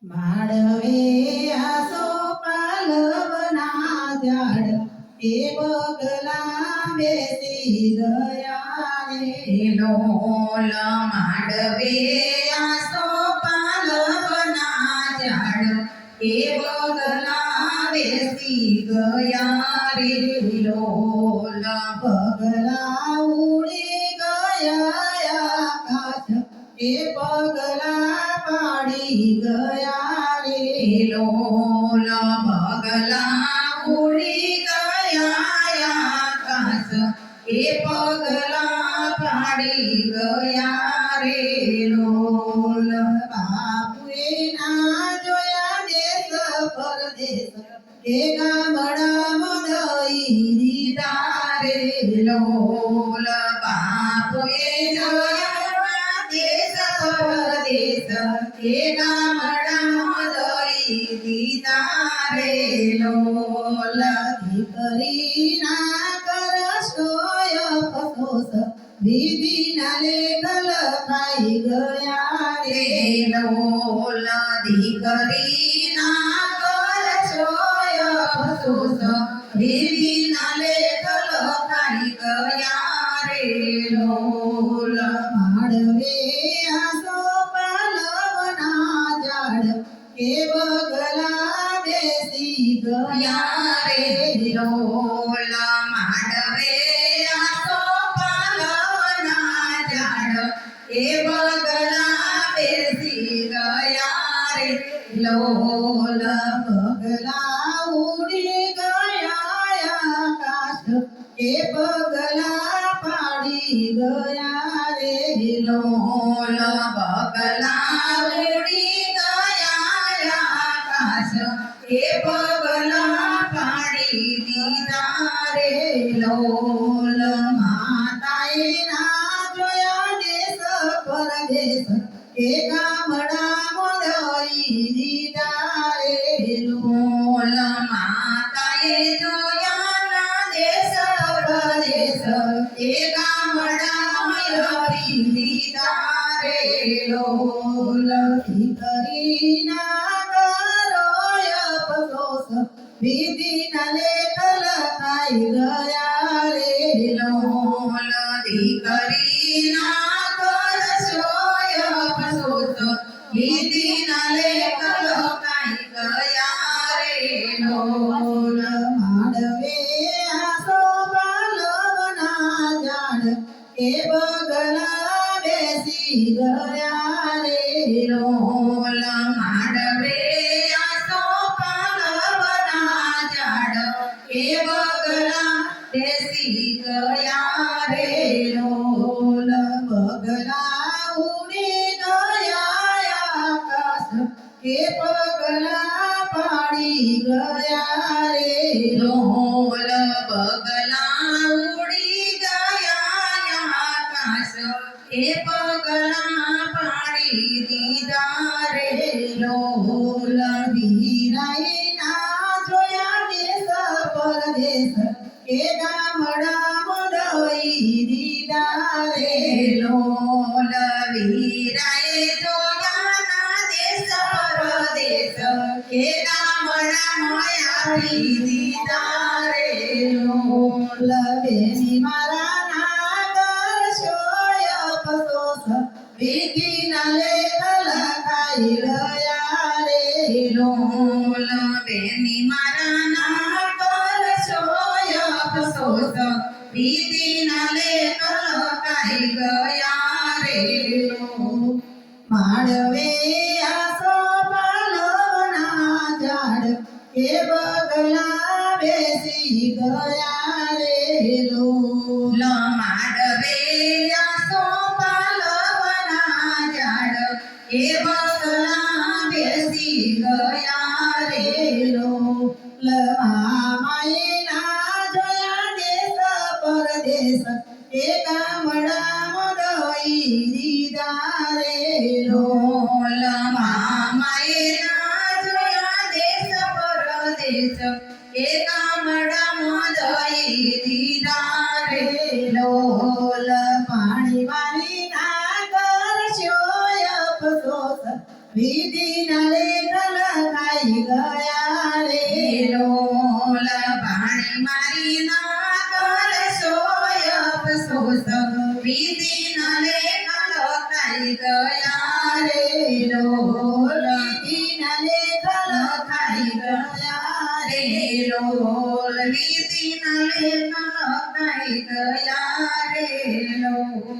माडवे आसो पालवना झाड ए बगला बेसी गया रे लोल माडवे आसो पालवना झाड ए बगला बेसी ગયા રે લોલ बगला उडी गया आकाश ए बगला पाडी गया रे લોલ પગલા ઉડી ગયા આકાશ એ પગલા પાડી ગયા રે લોલ બાપુએ ના જોયા દેશ પરદેશ કે ગામડામાં દઈ દીધા રે લોલ બાપુએ જોયા દેશ પરદેશ કે ગામડામાં દઈ દીધા રે લોલ દીકરીના કરશોય ફસોસ દીદીના લેખ લખાઈ ગયા રે લોલ દીકરીના કરશોય અફસોસ દીદીના લેખ લખાઈ ગયા રે લોલ માડવે આસો પાલવના ઝાડ કે બગલા બેસી ગયા ગયા રે લોલ માંડવે આસો પાલવના ઝાડ એ બગલા બેસી ગયા રે લોલ બગલા ઉડી ગયા આકાશ કે બગલા પાડી ગયા રે લોલ બગલા ઉડી ગયા આકાશ એ પગલા પાડી દીધા રે લોલ માતાએ ના જોયા દેશ પરદેશ કે ગામડામાં દઈ દીધા રે લોલ માતાએ જોયા ના દેશ પરદેશ એ ગામડામાં લઈ દીધા રે લોલ દીકરીના કરોય અફસોસ દીદીના લેખ લખાઈ ગયા રે લોલ દીકરીના કરશોય અફસોસ દીદીના લેખ લખાઈ ગયા રે લોલ માડવે આસો પાલવના ઝાડ કે બગલા બેસી ગયા રે લોલ માંડવે આસો પાલવના ઝાડ એ બગલા બેસી ગયા રે લોલ બગલા ઉડી ગયા આકાશ કે પગલા પાડી ગયા રે લોલ બગલા ઉડી ગયા આકાશ એ પગલા પાડી દીધા રે લોલ વીરાએ ના જોયા દેશ પરદેશ કે ગામડામાં દઈ દીધા રે લોલ વીરાએ જોયા ના દેશ પરદેશ કે ગામડામાં આપી દીધા રે લોલ બેની મારા ના કરશોય અફસોસ દીદીના લેખ લખાઈ ગયા રે લોલ બેની મારા ના કરશોય અફસોસ દીદીના લેખ લખાઈ ગયા રે લોલ માડવે આસો પાલવના ઝાડ કે બગલા બેસી ગયા રે લોલ માંડવે આસો પાલવના ઝાડ એ બગલા બેસી ગયા રે લોલ મામાએ ના જોયા દેશ પરદેશ કે ગામડામાં દઈ દીધા રે લોલ મામાએ ના જોયા દેશ પરદેશ એ ગામડામાં દઈ દીધા રે લોલ પાણી વાળી ના કરશોય અફસોસ વિધિ વિધિના લેખ લખાઈ ગયા રે લોલ ભાણી મારી ના કરશોય અફસોસ વિધિ ન લેખ લખાઈ ગયા રે લોલ વિધિના લેખ લખાઈ ગયા રે લોલ વિધિ ન લેખ લખાઈ ગયા રે લોલ